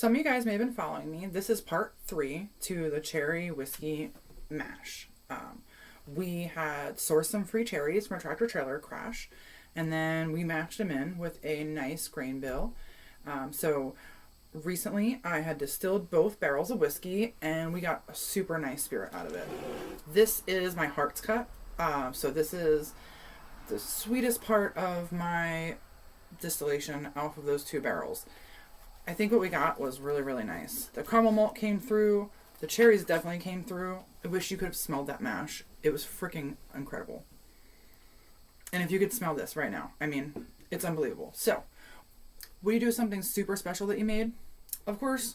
Some of you guys may have been following me. This is part 3 to the cherry whiskey mash. We had sourced some free cherries from a tractor trailer crash, and then we mashed them in with a nice grain bill. So recently I had distilled both barrels of whiskey, and we got a super nice spirit out of it. This is my heart's cut. So this is the sweetest part of my distillation off of those 2 barrels. I think what we got was really, really nice. The caramel malt came through. The cherries definitely came through. I wish you could have smelled that mash. It was freaking incredible. And if you could smell this right now, I mean, it's unbelievable. So, what do you do with something super special that you made? Of course,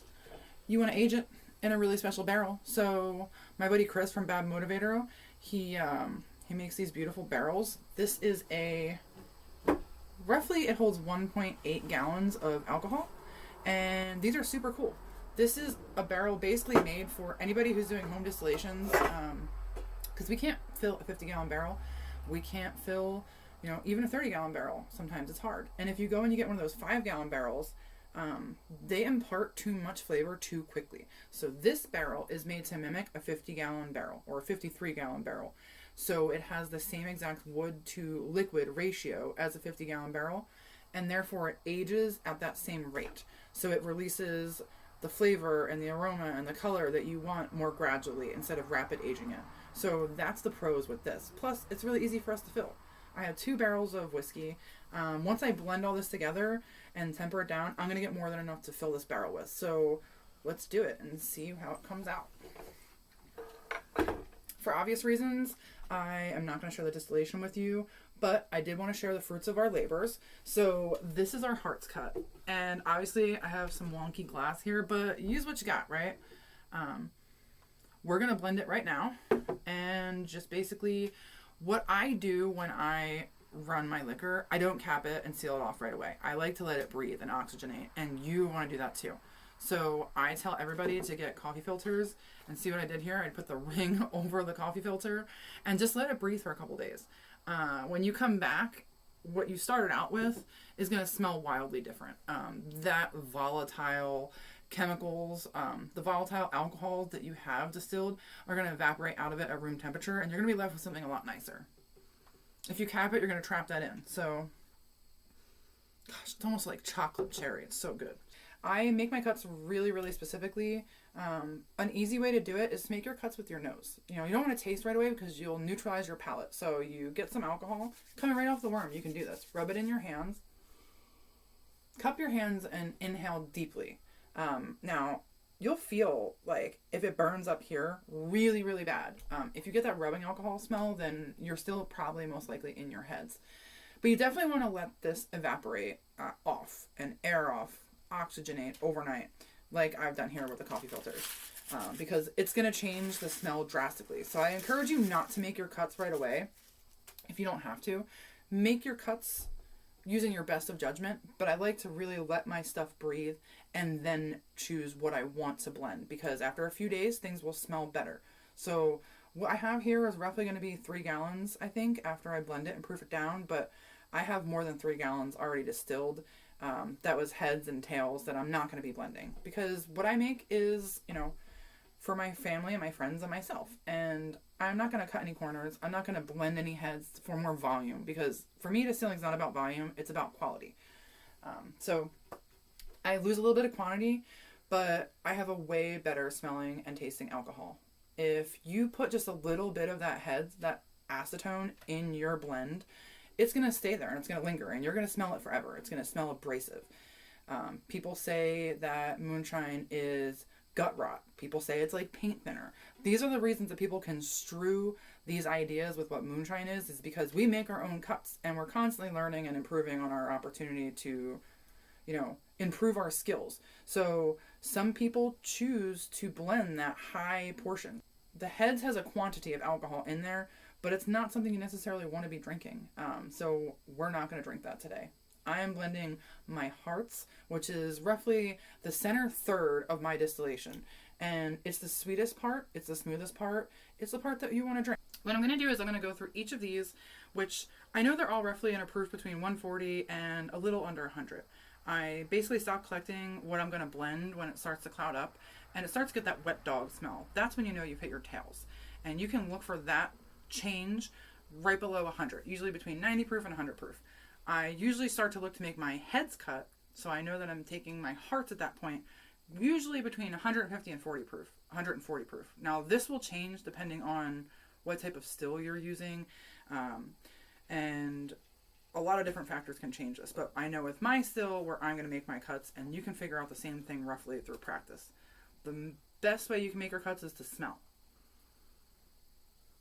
you want to age it in a really special barrel. So, my buddy Chris from Bad Motivator, he makes these beautiful barrels. This is roughly it holds 1.8 gallons of alcohol. And these are super cool. This is a barrel basically made for anybody who's doing home distillations, because we can't fill a 50-gallon barrel. We can't fill, even a 30-gallon barrel. Sometimes it's hard. And if you go and you get one of those 5-gallon barrels, they impart too much flavor too quickly. So this barrel is made to mimic a 50-gallon barrel or a 53-gallon barrel. So it has the same exact wood to liquid ratio as a 50-gallon barrel, and therefore it ages at that same rate. So it releases the flavor and the aroma and the color that you want more gradually instead of rapid aging it. So that's the pros with this. Plus, it's really easy for us to fill. I have 2 barrels of whiskey. Once I blend all this together and temper it down, I'm going to get more than enough to fill this barrel with. So let's do it and see how it comes out. For obvious reasons, I am not going to share the distillation with you, but I did want to share the fruits of our labors. So this is our heart's cut. And obviously I have some wonky glass here, but use what you got, right? We're going to blend it right now. And just basically what I do when I run my liquor, I don't cap it and seal it off right away. I like to let it breathe and oxygenate, and you want to do that too. So I tell everybody to get coffee filters, and see what I did here. I put the ring over the coffee filter and just let it breathe for a couple days. When you come back, what you started out with is going to smell wildly different. That volatile chemicals, the volatile alcohols that you have distilled are going to evaporate out of it at room temperature, and you're going to be left with something a lot nicer. If you cap it, you're going to trap that in. So, gosh, it's almost like chocolate cherry. It's so good. I make my cuts really, really specifically. An easy way to do it is to make your cuts with your nose. You don't want to taste right away because you'll neutralize your palate. So you get some alcohol coming right off the worm. You can do this. Rub it in your hands. Cup your hands and inhale deeply. Now, you'll feel like if it burns up here, really, really bad. If you get that rubbing alcohol smell, then you're still probably most likely in your heads. But you definitely want to let this evaporate off and air off, oxygenate overnight, like I've done here with the coffee filters, because it's going to change the smell drastically. So I encourage you not to make your cuts right away if you don't have to. Make your cuts using your best of judgment, but I like to really let my stuff breathe and then choose what I want to blend, because after a few days things will smell better. So what I have here is roughly going to be 3 gallons, I think, after I blend it and proof it down, but I have more than 3 gallons already distilled. That was heads and tails that I'm not going to be blending, because what I make is, for my family and my friends and myself, and I'm not going to cut any corners. I'm not going to blend any heads for more volume, because for me, distilling is not about volume, it's about quality. So I lose a little bit of quantity, but I have a way better smelling and tasting alcohol. If you put just a little bit of that heads, that acetone in your blend, it's going to stay there and it's going to linger, and you're going to smell it forever. It's going to smell abrasive. People say that moonshine is gut rot. People say it's like paint thinner. These are the reasons that people construe these ideas with what moonshine is because we make our own cuts, and we're constantly learning and improving on our opportunity to, improve our skills. So some people choose to blend that high portion. The heads has a quantity of alcohol in there, but it's not something you necessarily want to be drinking. So we're not going to drink that today. I am blending my hearts, which is roughly the center third of my distillation. And it's the sweetest part. It's the smoothest part. It's the part that you want to drink. What I'm going to do is I'm going to go through each of these, which I know they're all roughly in a proof between 140 and a little under 100. I basically stop collecting what I'm going to blend when it starts to cloud up, and it starts to get that wet dog smell. That's when you know you've hit your tails. And you can look for that change right below 100, usually between 90 proof and 100 proof. I usually start to look to make my heads cut, so I know that I'm taking my hearts at that point, usually between 150 and 40 proof, 140 proof. Now this will change depending on what type of still you're using, and a lot of different factors can change this. But I know with my still where I'm going to make my cuts, and you can figure out the same thing roughly through practice. The best way you can make your cuts is to smell.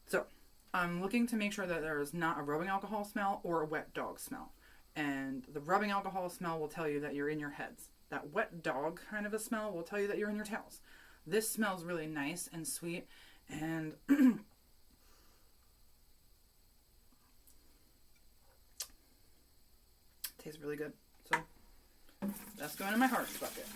So I'm looking to make sure that there is not a rubbing alcohol smell or a wet dog smell. And the rubbing alcohol smell will tell you that you're in your heads. That wet dog kind of a smell will tell you that you're in your tails. This smells really nice and sweet, and tastes really good. So that's going in my hearts bucket.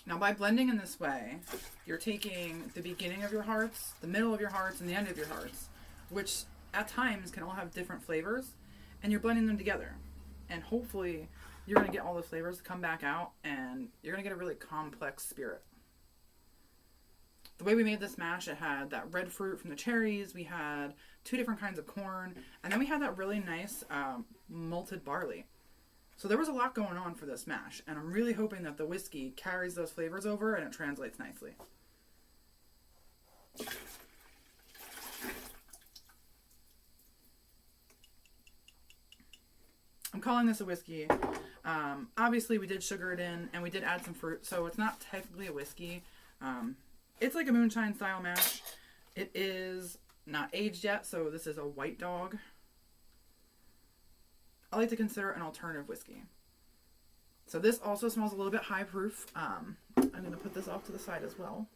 Now, by blending in this way, you're taking the beginning of your hearts, the middle of your hearts, and the end of your hearts, which at times can all have different flavors, and you're blending them together. And hopefully, you're going to get all the flavors to come back out, and you're going to get a really complex spirit. The way we made this mash, it had that red fruit from the cherries, we had 2 different kinds of corn, and then we had that really nice malted barley. So there was a lot going on for this mash, and I'm really hoping that the whiskey carries those flavors over and it translates nicely. I'm calling this a whiskey. Obviously we did sugar it in, and we did add some fruit, so it's not technically a whiskey. It's like a moonshine style mash. It is not aged yet, so this is a white dog. I like to consider an alternative whiskey. So this also smells a little bit high proof. I'm going to put this off to the side as well.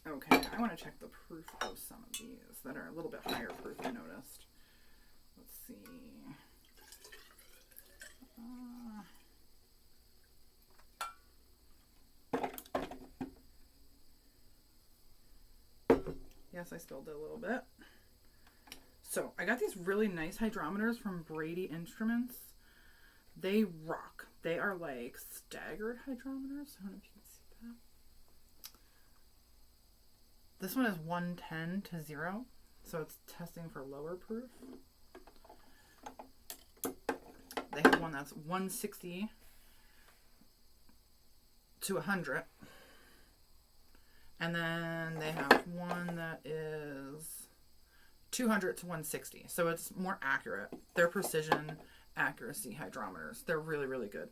Okay, I want to check the proof of some of these that are a little bit higher proof, I noticed. Let's see. Yes, I spilled it a little bit. So I got these really nice hydrometers from Brady Instruments. They rock. They are like staggered hydrometers. I don't know if you can see that. This one is 110 to 0, so it's testing for lower proof. They have one that's 160 to 100. And then they have one that is 200 to 160. So it's more accurate. They're precision accuracy hydrometers. They're really, really good.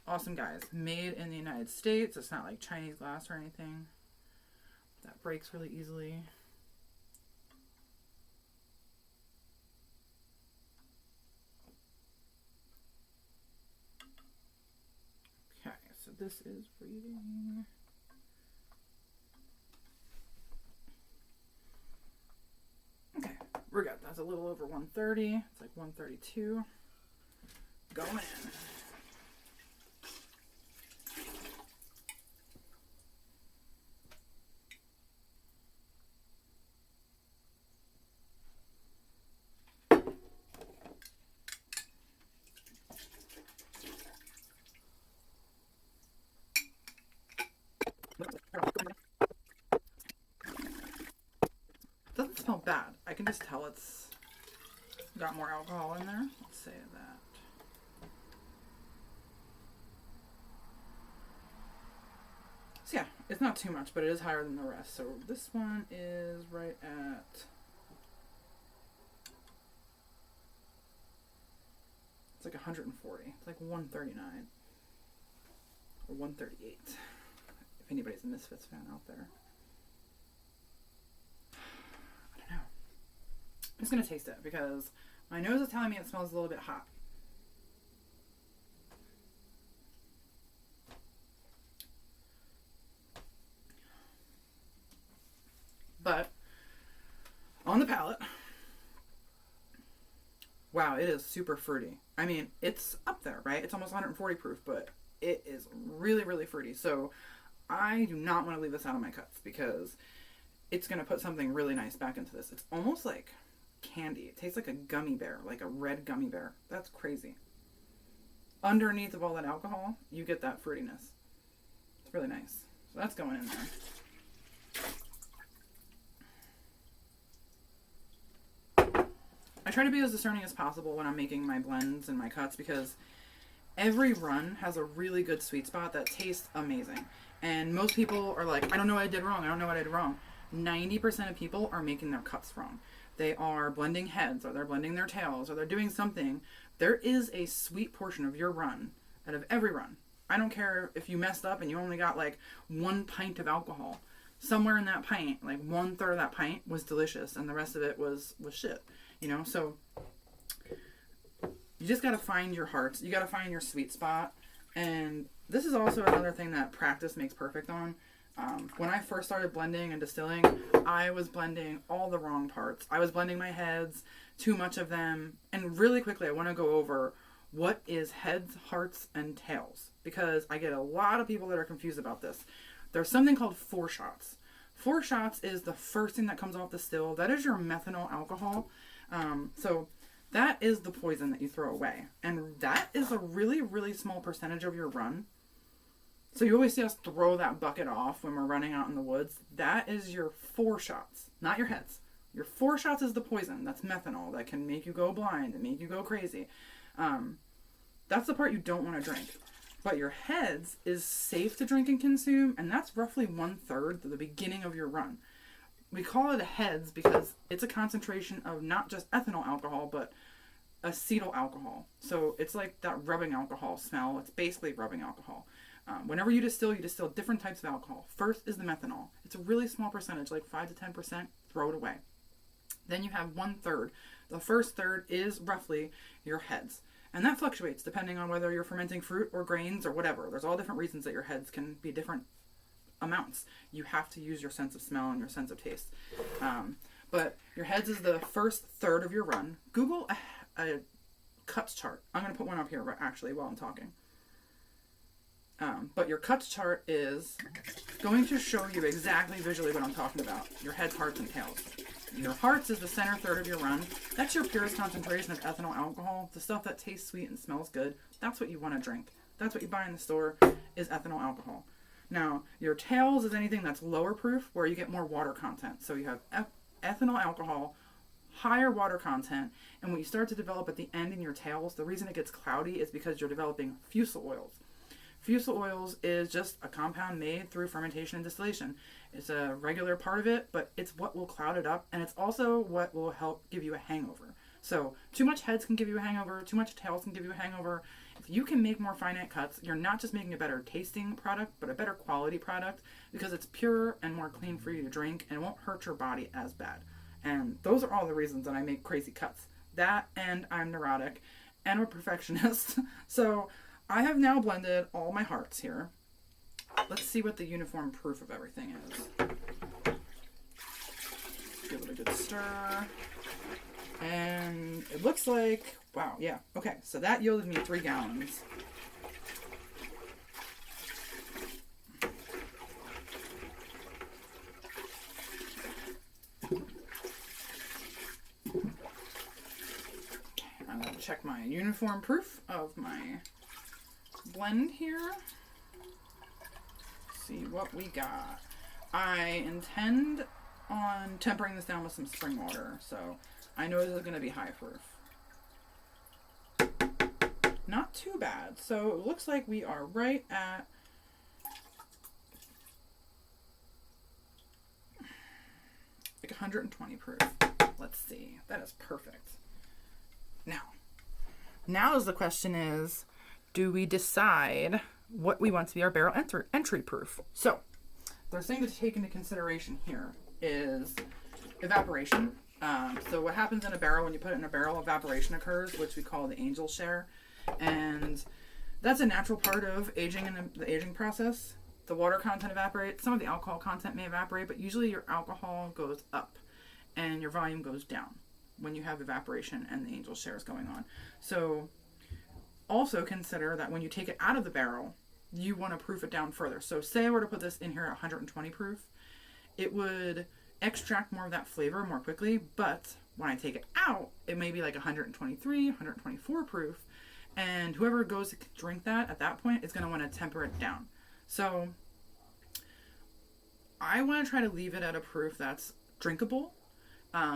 Awesome, guys. Made in the United States. It's not like Chinese glass or anything. That breaks really easily. Okay, so this is reading. Okay, we're good. That's a little over 130. It's like 132. Going in. Doesn't smell bad. I can just tell it's got more alcohol in there. Let's say that. So yeah, it's not too much, but it is higher than the rest. So this one is right at it's like 140. It's like 139 or 138. If anybody's a Misfits fan out there. I'm just going to taste it because my nose is telling me it smells a little bit hot. But on the palate, wow, it is super fruity. I mean, it's up there, right? It's almost 140 proof, but it is really, really fruity. So I do not want to leave this out of my cuts because it's going to put something really nice back into this. It's almost like candy. It tastes like a gummy bear, like a red gummy bear. That's crazy. Underneath of all that alcohol, you get that fruitiness. It's really nice. So that's going in there. I try to be as discerning as possible when I'm making my blends and my cuts because every run has a really good sweet spot that tastes amazing. And most people are like, I don't know what I did wrong. I don't know what I did wrong. 90% of people are making their cuts wrong. They are blending heads, or they're blending their tails, or they're doing something. There is a sweet portion of your run, out of every run. I don't care if you messed up and you only got like 1 pint of alcohol. Somewhere in that pint, like 1/3 of that pint was delicious, and the rest of it was shit. You know, so you just got to find your hearts. You got to find your sweet spot. And this is also another thing that practice makes perfect on. When I first started blending and distilling, I was blending all the wrong parts. I was blending my heads, too much of them. And really quickly, I want to go over what is heads, hearts, and tails. Because I get a lot of people that are confused about this. There's something called 4 shots. 4 shots is the first thing that comes off the still. That is your methanol alcohol. So that is the poison that you throw away. And that is a really, really small percentage of your run. So you always see us throw that bucket off when we're running out in the woods. That is your 4 shots, not your heads. Your 4 shots is the poison. That's methanol that can make you go blind and make you go crazy. That's the part you don't want to drink. But your heads is safe to drink and consume, and that's roughly 1/3 of the beginning of your run. We call it a heads because it's a concentration of not just ethanol alcohol, but acetyl alcohol. So it's like that rubbing alcohol smell. It's basically rubbing alcohol. Whenever you distill different types of alcohol. First is the methanol. It's a really small percentage, like 5 to 10%. Throw it away. Then you have 1/3. The first third is roughly your heads. And that fluctuates depending on whether you're fermenting fruit or grains or whatever. There's all different reasons that your heads can be different amounts. You have to use your sense of smell and your sense of taste. But your heads is the first third of your run. Google a cuts chart. I'm going to put one up here actually while I'm talking. But your cuts chart is going to show you exactly visually what I'm talking about. Your heads, hearts, and tails. Your hearts is the center third of your run. That's your purest concentration of ethanol alcohol. The stuff that tastes sweet and smells good. That's what you want to drink. That's what you buy in the store is ethanol alcohol. Now, your tails is anything that's lower proof where you get more water content. So you have ethanol alcohol, higher water content, and when you start to develop at the end in your tails, the reason it gets cloudy is because you're developing fusel oils. Fusel oils is just a compound made through fermentation and distillation. It's a regular part of it, but it's what will cloud it up, and it's also what will help give you a hangover. So too much heads can give you a hangover, too much tails can give you a hangover. If you can make more finite cuts, you're not just making a better tasting product, but a better quality product because it's pure and more clean for you to drink, and it won't hurt your body as bad. And those are all the reasons that I make crazy cuts. That, and I'm neurotic, and I'm a perfectionist. So I have now blended all my hearts here. Let's see what the uniform proof of everything is. Give it a good stir. And it looks like, wow, yeah. Okay, so that yielded me 3 gallons. I'm going to check my uniform proof of my blend here. See what we got. I intend on tempering this down with some spring water, so I know this is going to be high proof. Not too bad. So it looks like we are right at like 120 proof. Let's see. That is perfect. Now the question is, do we decide what we want to be our barrel entry proof? So the thing to take into consideration here is evaporation. So what happens in a barrel when you put it in a barrel, evaporation occurs, which we call the angel share. And that's a natural part of aging in the aging process. The water content evaporates. Some of the alcohol content may evaporate, but usually your alcohol goes up and your volume goes down when you have evaporation and the angel share is going on. So also consider that when you take it out of the barrel, you want to proof it down further. So say I were to put this in here at 120 proof, it would extract more of that flavor more quickly, but when I take it out, it may be like 123, 124 proof, and whoever goes to drink that at that point is going to want to temper it down. So I want to try to leave it at a proof that's drinkable.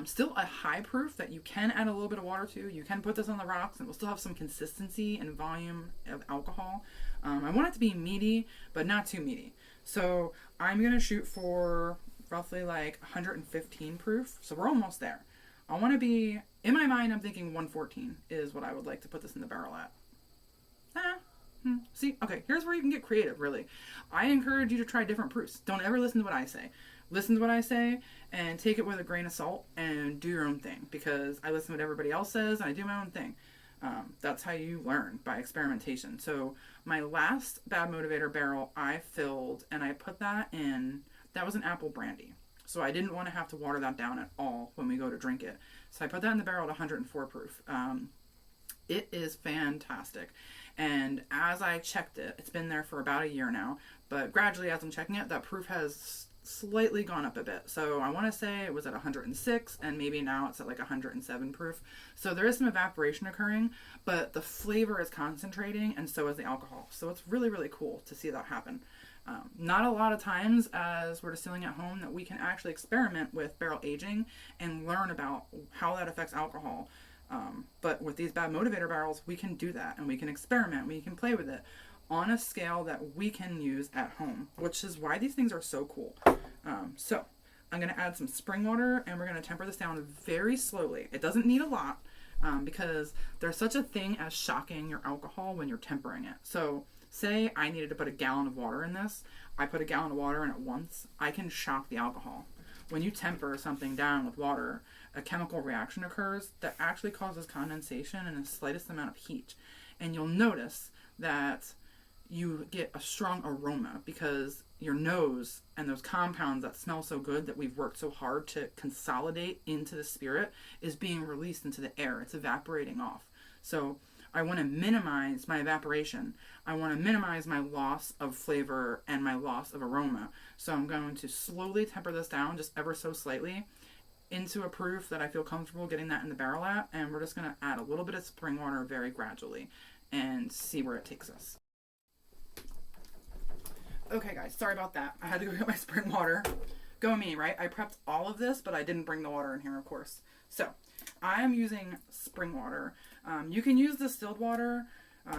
Still a high proof that you can add a little bit of water to. You can put this on the rocks and it will still have some consistency and volume of alcohol. I want it to be meaty, but not too meaty. So I'm going to shoot for roughly like 115 proof. So we're almost there. I want to be, in my mind, I'm thinking 114 is what I would like to put this in the barrel at. See, okay, here's where you can get creative, really. I encourage you to try different proofs. Don't ever listen to what I say. Listen to what I say and take it with a grain of salt and do your own thing, because I listen to what everybody else says and I do my own thing. That's how you learn, by experimentation. So my last Bad Motivator barrel I filled and I put that in, that was an apple brandy. So I didn't want to have to water that down at all when we go to drink it. So I put that in the barrel at 104 proof. It is fantastic. And as I checked it, it's been there for about a year now, but gradually as I'm checking it, that proof has slightly gone up a bit. So I want to say it was at 106 and maybe now it's at like 107 proof. So there is some evaporation occurring, but the flavor is concentrating and so is the alcohol. So it's really, really cool to see that happen. Not a lot of times as we're distilling at home that we can actually experiment with barrel aging and learn about how that affects alcohol. But with these Bad Motivator barrels, we can do that and we can experiment, we can play with it on a scale that we can use at home, which is why these things are so cool. So I'm going to add some spring water and we're going to temper this down very slowly. It doesn't need a lot because there's such a thing as shocking your alcohol when you're tempering it. So say I needed to put a gallon of water in this. I put a gallon of water in it once. I can shock the alcohol. When you temper something down with water, a chemical reaction occurs that actually causes condensation and the slightest amount of heat. And you'll notice that you get a strong aroma because your nose and those compounds that smell so good that we've worked so hard to consolidate into the spirit is being released into the air. It's evaporating off. So I want to minimize my evaporation. I want to minimize my loss of flavor and my loss of aroma. So I'm going to slowly temper this down just ever so slightly into a proof that I feel comfortable getting that in the barrel at. And we're just going to add a little bit of spring water very gradually and see where it takes us. Okay guys, sorry about that. I had to go get my spring water. Go me, right? I prepped all of this, but I didn't bring the water in here, of course. So I am using spring water. You can use distilled water.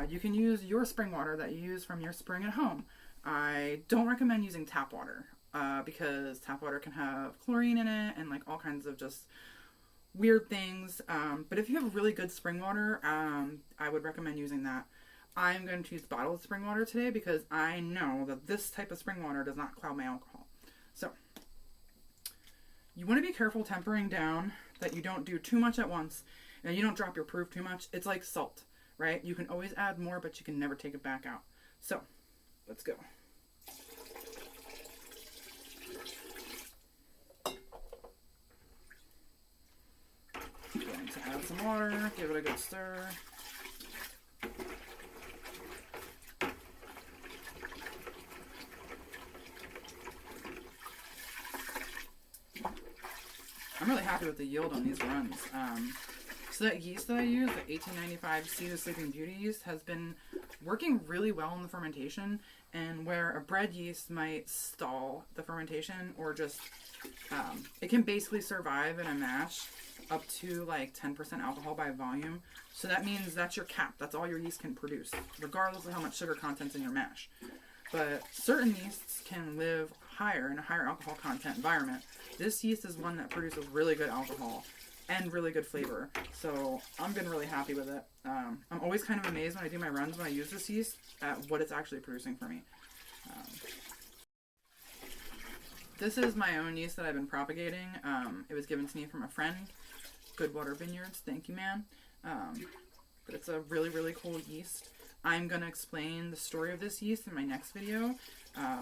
You can use your spring water that you use from your spring at home. I don't recommend using tap water because tap water can have chlorine in it and like all kinds of just weird things. But if you have really good spring water, I would recommend using that. I'm going to use bottled spring water today because I know that this type of spring water does not cloud my alcohol. So you want to be careful tempering down that you don't do too much at once and you don't drop your proof too much. It's like salt, right? You can always add more, but you can never take it back out. So let's go. Going to add some water, give it a good stir. I'm really happy with the yield on these runs. So that yeast that I use, the 1895 Seed of Sleeping Beauty yeast, has been working really well in the fermentation. And where a bread yeast might stall the fermentation or just, it can basically survive in a mash up to like 10% alcohol by volume. So that means that's your cap. That's all your yeast can produce, regardless of how much sugar content's in your mash. But certain yeasts can live higher in a higher alcohol content environment. This yeast is one that produces really good alcohol and really good flavor. So I've been really happy with it. I'm always kind of amazed when I do my runs when I use this yeast at what it's actually producing for me. This is my own yeast that I've been propagating. It was given to me from a friend. Goodwater Vineyards, thank you, man. But it's a really, really cool yeast. I'm going to explain the story of this yeast in my next video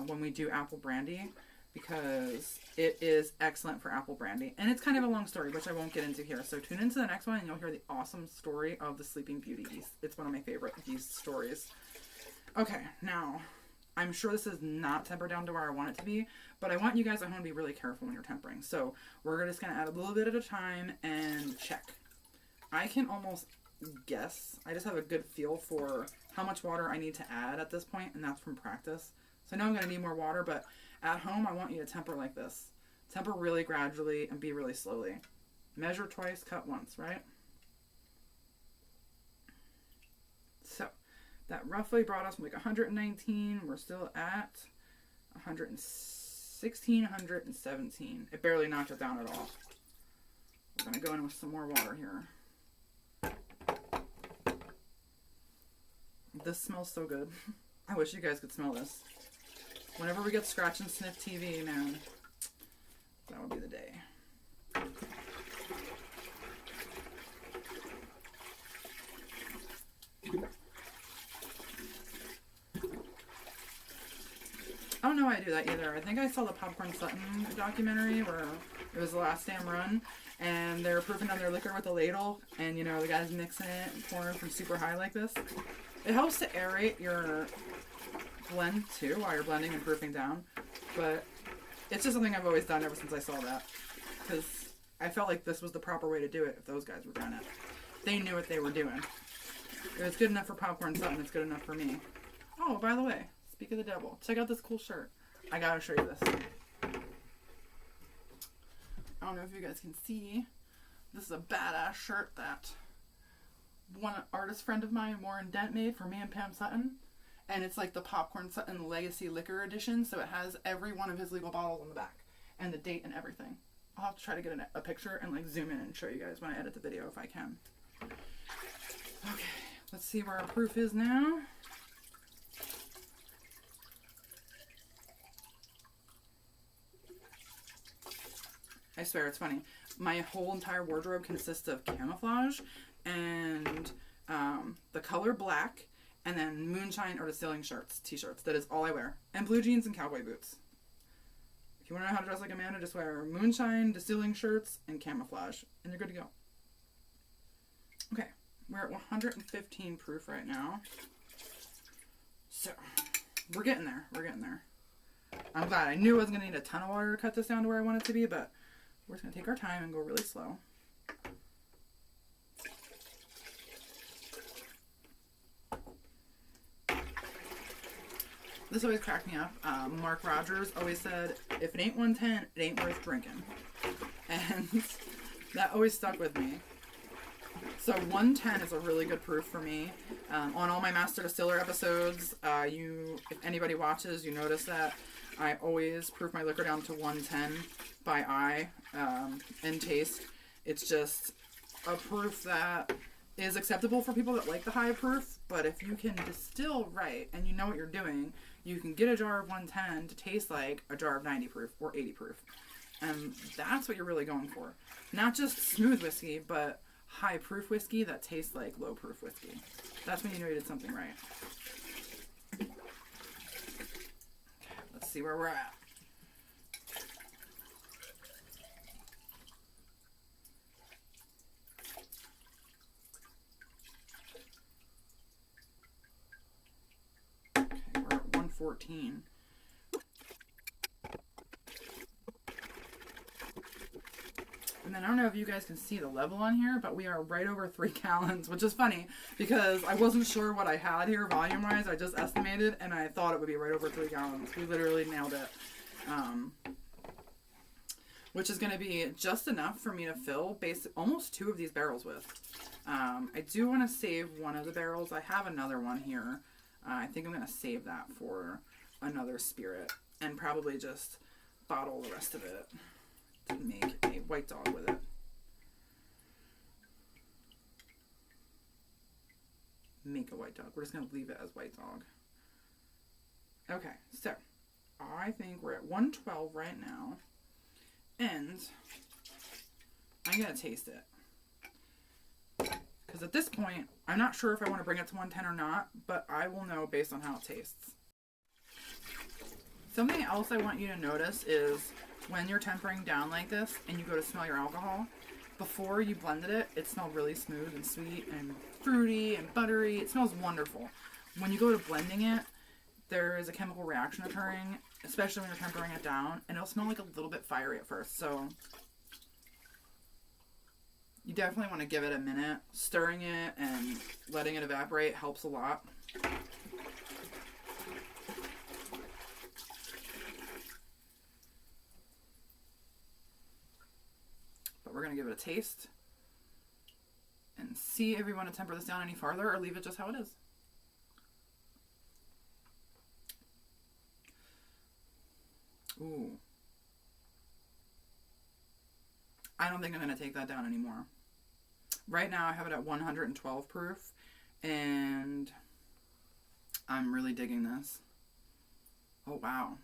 when we do apple brandy, because it is excellent for apple brandy. And it's kind of a long story, which I won't get into here. So tune into the next one and you'll hear the awesome story of the Sleeping Beauty yeast. It's one of my favorite yeast stories. Okay, now I'm sure this is not tempered down to where I want it to be, but I want you guys at home to be really careful when you're tempering. So we're just going to add a little bit at a time and check. I can almost guess. I just have a good feel for how much water I need to add at this point, and that's from practice. So I know I'm going to need more water, but at home I want you to temper like this. Temper really gradually and be really slowly. Measure twice, cut once, right? So that roughly brought us from like 119. We're still at 116, 117. It barely knocked it down at all. We're going to go in with some more water here. This smells so good. I wish you guys could smell this. Whenever we get scratch and sniff TV, man, that would be the day. I don't know why I do that either. I think I saw the Popcorn Sutton documentary where it was the last damn run, and they're proofing down their liquor with a ladle, and you know, the guy's mixing it and pouring from super high like this. It helps to aerate your blend too while you're blending and proofing down, but it's just something I've always done ever since I saw that, because I felt like this was the proper way to do it if those guys were doing it. They knew what they were doing. If it's good enough for Popcorn Sutton, it's good enough for me. Oh, by the way, speak of the devil, check out this cool shirt. I gotta show you this. I don't know if you guys can see. This is a badass shirt that one artist friend of mine, Warren Dent, made for me and Pam Sutton. And it's like the Popcorn Sutton Legacy Liquor Edition, so it has every one of his legal bottles on the back and the date and everything. I'll have to try to get a picture and like zoom in and show you guys when I edit the video if I can. Okay, let's see where our proof is now. I swear it's funny. My whole entire wardrobe consists of camouflage and the color black, and then moonshine or distilling shirts, t-shirts. That is all I wear. And blue jeans and cowboy boots. If you want to know how to dress like Amanda, just wear moonshine, distilling shirts, and camouflage, and you're good to go. Okay, we're at 115 proof right now. So, we're getting there. We're getting there. I'm glad. I knew I was going to need a ton of water to cut this down to where I want it to be, but we're just going to take our time and go really slow. This always cracked me up. Mark Rogers always said, if it ain't 110, it ain't worth drinking. And that always stuck with me. So 110 is a really good proof for me. On all my Master Distiller episodes, if anybody watches, you notice that I always proof my liquor down to 110 by eye and taste. It's just a proof that is acceptable for people that like the high proof, but if you can distill right and you know what you're doing, you can get a jar of 110 to taste like a jar of 90 proof or 80 proof. And that's what you're really going for. Not just smooth whiskey, but high proof whiskey that tastes like low proof whiskey. That's when you know you did something right. Okay, let's see where we're at. Okay, we're at 114. And then I don't know if you guys can see the level on here, but we are right over 3 gallons, which is funny because I wasn't sure what I had here volume-wise. I just estimated, and I thought it would be right over 3 gallons. We literally nailed it. Which is going to be just enough for me to fill almost 2 of these barrels with. I do want to save one of the barrels. I have another one here. I think I'm going to save that for another spirit and probably just bottle the rest of it to make a white dog with it. Make a white dog. We're just going to leave it as white dog. Okay, so I think we're at 112 right now. And I'm going to taste it. Because at this point, I'm not sure if I want to bring it to 110 or not, but I will know based on how it tastes. Something else I want you to notice is when you're tempering down like this and you go to smell your alcohol, before you blended it, it smelled really smooth and sweet and fruity and buttery. It smells wonderful. When you go to blending it, there is a chemical reaction occurring, especially when you're tempering it down, and it'll smell like a little bit fiery at first. So you definitely want to give it a minute. Stirring it and letting it evaporate helps a lot. But we're going to give it a taste and see if we want to temper this down any farther or leave it just how it is. Ooh. I don't think I'm going to take that down anymore. Right now I have it at 112 proof, and I'm really digging this. Oh, wow.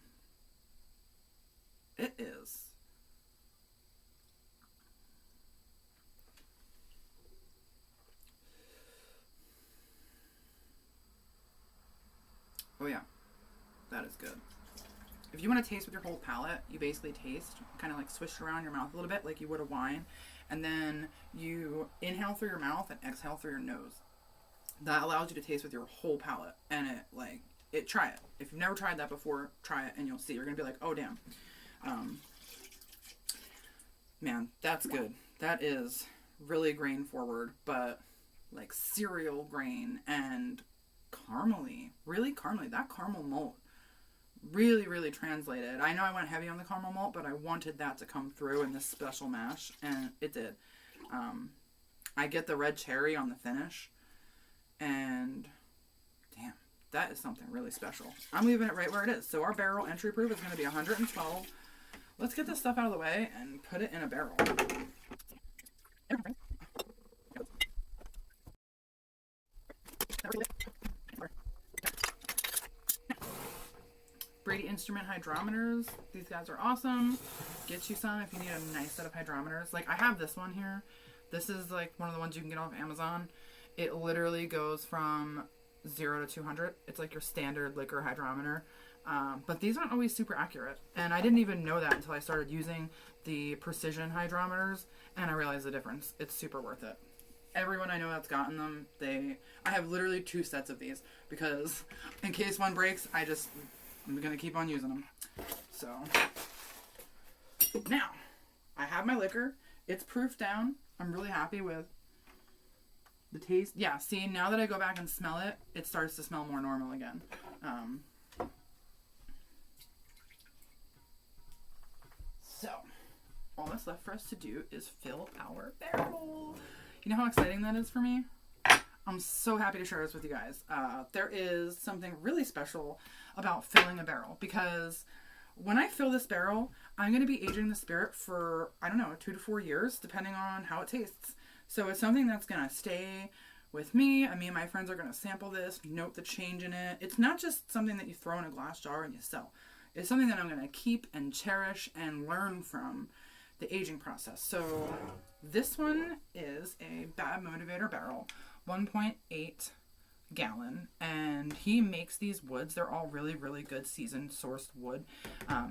It is. Oh, yeah. That is good. If you want to taste with your whole palate, you basically taste, kind of like swish around your mouth a little bit like you would a wine. And then you inhale through your mouth and exhale through your nose. That allows you to taste with your whole palate. And try it. If you've never tried that before, try it and you'll see. You're going to be like, oh, damn. Man, that's good. That is really grain forward, but like cereal grain and caramely. Really caramely. That caramel malt really, really translated. I know I went heavy on the caramel malt, but I wanted that to come through in this special mash, and it did. I get the red cherry on the finish, and damn, that is something really special. I'm leaving it right where it is. So our barrel entry proof is going to be 112. Let's get this stuff out of the way and put it in a barrel. Brady Instrument hydrometers. These guys are awesome. Get you some if you need a nice set of hydrometers. Like, I have this one here. This is like one of the ones you can get off Amazon. It literally goes from 0 to 200. It's like your standard liquor hydrometer. But these aren't always super accurate. And I didn't even know that until I started using the precision hydrometers. And I realized the difference. It's super worth it. Everyone I know that's gotten them, I have literally 2 sets of these. Because in case one breaks, I'm going to keep on using them. So, now, I have my liquor. It's proofed down. I'm really happy with the taste. Yeah, see, now that I go back and smell it, it starts to smell more normal again. So, all that's left for us to do is fill our barrel. You know how exciting that is for me? I'm so happy to share this with you guys. There is something really special about filling a barrel, because when I fill this barrel, I'm going to be aging the spirit for, 2 to 4 years, depending on how it tastes. So it's something that's going to stay with me. Me and my friends are going to sample this, note the change in it. It's not just something that you throw in a glass jar and you sell. It's something that I'm going to keep and cherish and learn from the aging process. So this one is a Bad Motivator Barrel, 1.8 gallon, and he makes these woods. They're all really, really good seasoned sourced wood.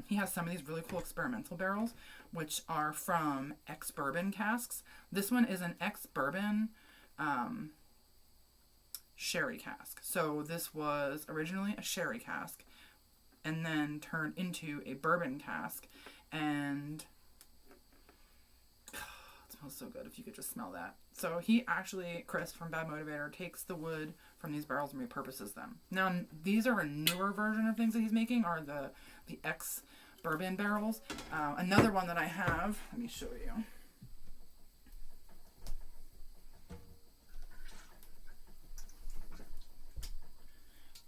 He has some of these really cool experimental barrels, which are from ex-bourbon casks. This one is an ex-bourbon sherry cask. So this was originally a sherry cask and then turned into a bourbon cask, and it smells so good if you could just smell that. So he actually, Chris from Bad Motivator, takes the wood from these barrels and repurposes them. Now, these are a newer version of things that he's making, are the ex-bourbon barrels. Another one that I have, let me show you.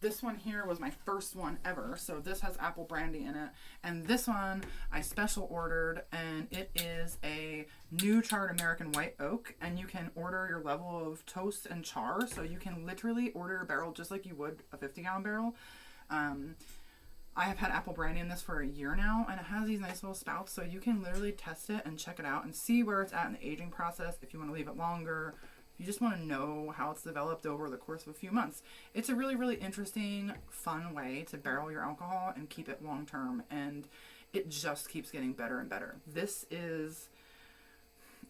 This one here was my first one ever, so this has apple brandy in it. And this one I special ordered, and it is a new charred American white oak, and you can order your level of toast and char, so you can literally order a barrel just like you would a 50-gallon barrel. I have had apple brandy in this for a year now, and it has these nice little spouts, so you can literally test it and check it out and see where it's at in the aging process, if you want to leave it longer. You just want to know how it's developed over the course of a few months. It's a really, really interesting, fun way to barrel your alcohol and keep it long term, and it just keeps getting better and better. This is,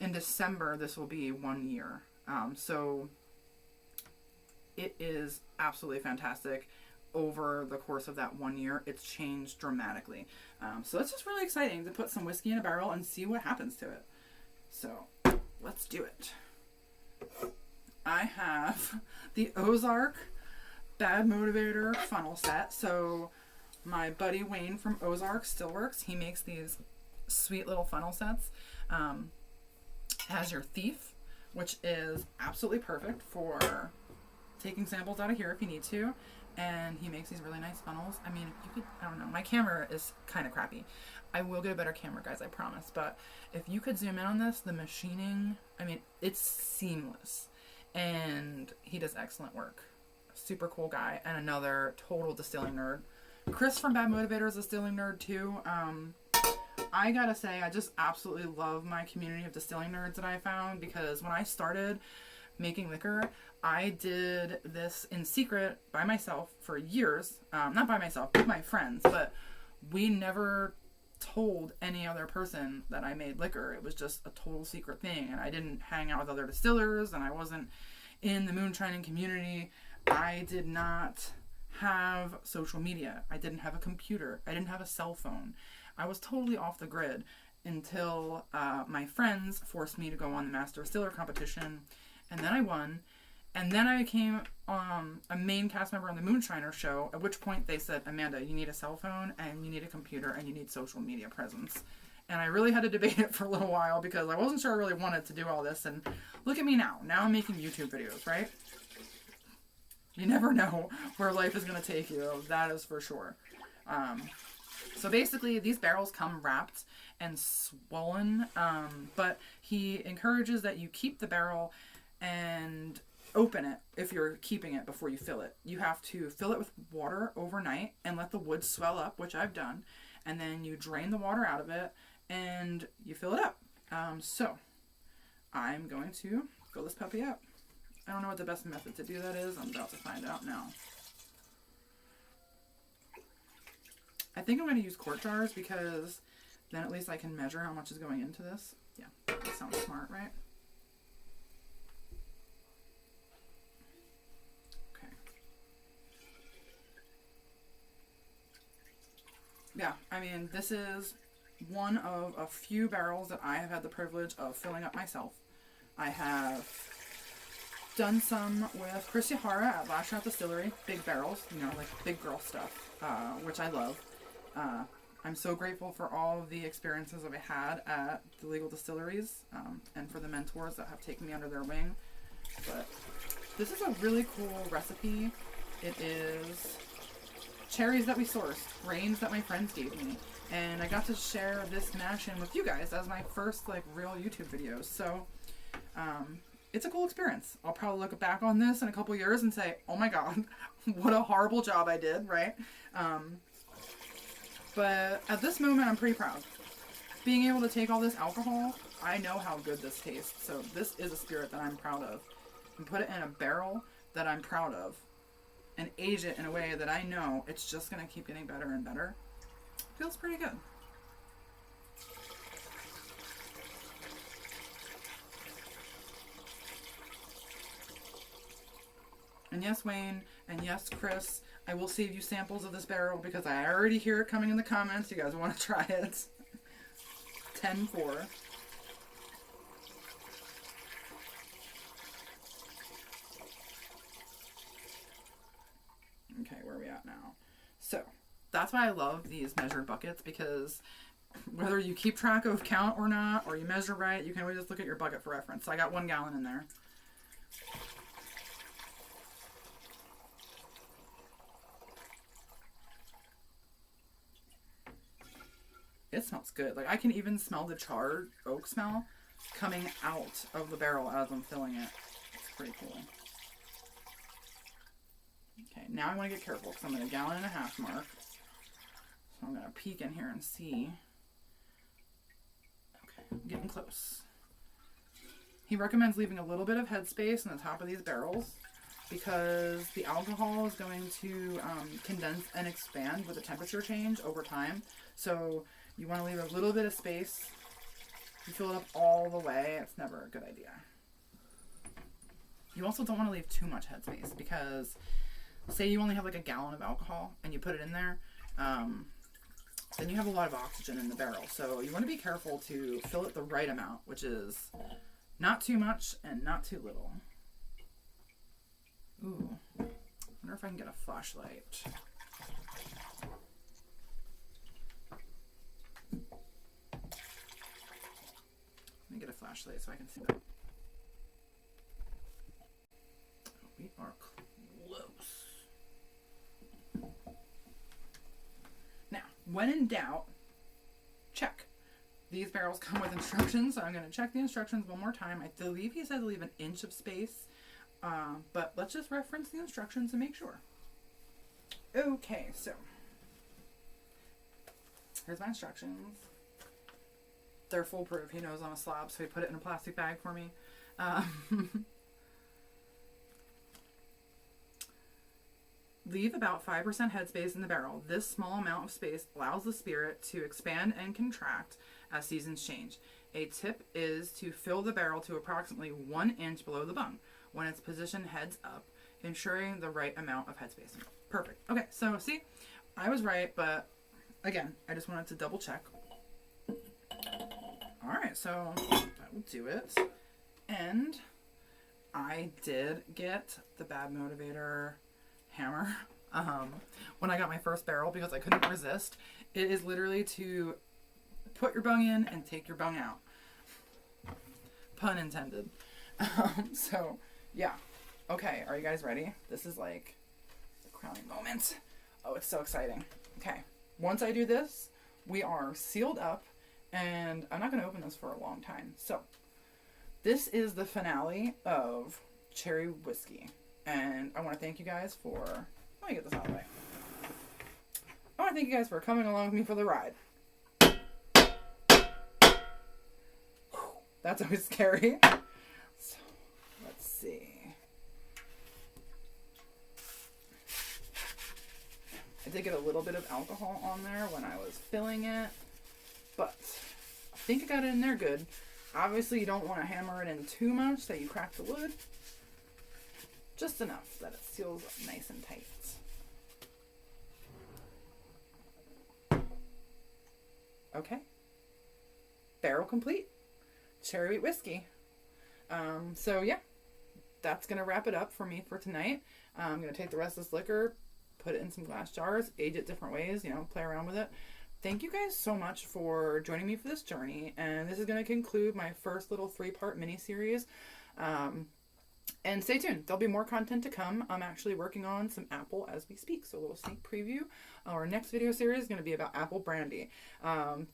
in December, this will be 1 year. So it is absolutely fantastic. over the course of that 1 year, it's changed dramatically. So it's just really exciting to put some whiskey in a barrel and see what happens to it. So let's do it. I have the Ozark Bad Motivator funnel set. So my buddy Wayne from Ozark Stillworks, he makes these sweet little funnel sets. Has your Thief, which is absolutely perfect for taking samples out of here if you need to. And he makes these really nice funnels. I mean, if you could, I don't know, my camera is kind of crappy. I will get a better camera, guys, I promise. But if you could zoom in on this, the machining, I mean, it's seamless. And he does excellent work. Super cool guy. And another total distilling nerd. Chris from Bad Motivator is a distilling nerd too. I gotta say, I just absolutely love my community of distilling nerds that I found, because when I started making liquor, I did this in secret by myself for years. Not by myself, with my friends, but we never told any other person that I made liquor. It was just a total secret thing, and I didn't hang out with other distillers, and I wasn't in the moonshining community. I did not have social media. I didn't have a computer. I didn't have a cell phone. I was totally off the grid until my friends forced me to go on the Master Distiller competition, and then I won. And then I became a main cast member on the Moonshiner show, at which point they said, Amanda, you need a cell phone, and you need a computer, and you need social media presence. And I really had to debate it for a little while, because I wasn't sure I really wanted to do all this. And look at me now. Now I'm making YouTube videos, right? You never know where life is going to take you. That is for sure. So basically, these barrels come wrapped and swollen, but he encourages that you keep the barrel and open it if you're keeping it before you fill it. You have to fill it with water overnight and let the wood swell up, which I've done, and then you drain the water out of it and you fill it up. So I'm going to fill this puppy up. I don't know what the best method to do that is. I'm about to find out now. I think I'm going to use quart jars, because then at least I can measure how much is going into this. Yeah, that sounds smart, right? Okay. Yeah, I mean, this is one of a few barrels that I have had the privilege of filling up myself. I have done some with Chris Yahara at Last Shot Distillery, big barrels, you know, like big girl stuff, which I love. I'm so grateful for all of the experiences I've had at the legal distilleries, and for the mentors that have taken me under their wing. But this is a really cool recipe. It is cherries that we sourced, grains that my friends gave me, and I got to share this mash in with you guys as my first like real YouTube videos. So it's a cool experience. I'll probably look back on this in a couple years and say, oh my god, what a horrible job I did, right? But at this moment, I'm pretty proud. Being able to take all this alcohol, I know how good this tastes. So this is a spirit that I'm proud of. And put it in a barrel that I'm proud of. And age it in a way that I know it's just going to keep getting better and better. Feels pretty good. And yes, Wayne, and yes, Chris, I will save you samples of this barrel, because I already hear it coming in the comments. You guys want to try it. 10-4. Okay, where are we at now? So, that's why I love these measured buckets, because whether you keep track of count or not, or you measure right, you can always just look at your bucket for reference. So I got 1 gallon in there. It smells good. Like, I can even smell the charred oak smell coming out of the barrel as I'm filling it. It's pretty cool. Okay, now I want to get careful, because I'm at 1.5 gallons mark. So I'm going to peek in here and see. Okay, I'm getting close. He recommends leaving a little bit of headspace on the top of these barrels, because the alcohol is going to condense and expand with the temperature change over time. So you want to leave a little bit of space. You fill it up all the way, it's never a good idea. You also don't want to leave too much headspace, because say you only have like a gallon of alcohol and you put it in there, then you have a lot of oxygen in the barrel. So you want to be careful to fill it the right amount, which is not too much and not too little. Ooh, I wonder if I can get a flashlight. Let me get a flashlight so I can see that. We are close. Now, when in doubt, check. These barrels come with instructions, so I'm going to check the instructions one more time. I believe he said to leave an inch of space, but let's just reference the instructions and make sure. Okay, so here's my instructions. They're foolproof. He knows I'm a slob, so he put it in a plastic bag for me. Leave about 5% headspace in the barrel. This small amount of space allows the spirit to expand and contract as seasons change. A tip is to fill the barrel to approximately 1 inch below the bung when it's positioned heads up, ensuring the right amount of headspace. Perfect. Okay, so see, I was right, but again, I just wanted to double check. All right, so that will do it. And I did get the Bad Motivator hammer when I got my first barrel because I couldn't resist. It is literally to put your bung in and take your bung out. Pun intended. So, yeah. Okay, are you guys ready? This is like the crowning moment. Oh, it's so exciting. Okay, once I do this, we are sealed up, and I'm not going to open this for a long time. So, this is the finale of Cherry Whiskey. And I want to thank you guys for... Let me get this out of the way. I want to thank you guys for coming along with me for the ride. That's always scary. So, let's see. I did get a little bit of alcohol on there when I was filling it, but I think I got it in there good. Obviously, you don't want to hammer it in too much that you crack the wood. Just enough that it seals up nice and tight. Okay. Barrel complete. Cherry wheat whiskey. So yeah, that's going to wrap it up for me for tonight. I'm going to take the rest of this liquor, put it in some glass jars, age it different ways, play around with it. Thank you guys so much for joining me for this journey. And this is going to conclude my first little 3-part mini-series. And stay tuned. There'll be more content to come. I'm actually working on some apple as we speak. So a little sneak preview. Our next video series is going to be about apple brandy.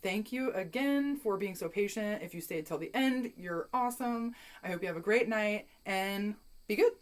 Thank you again for being so patient. If you stayed till the end, you're awesome. I hope you have a great night and be good.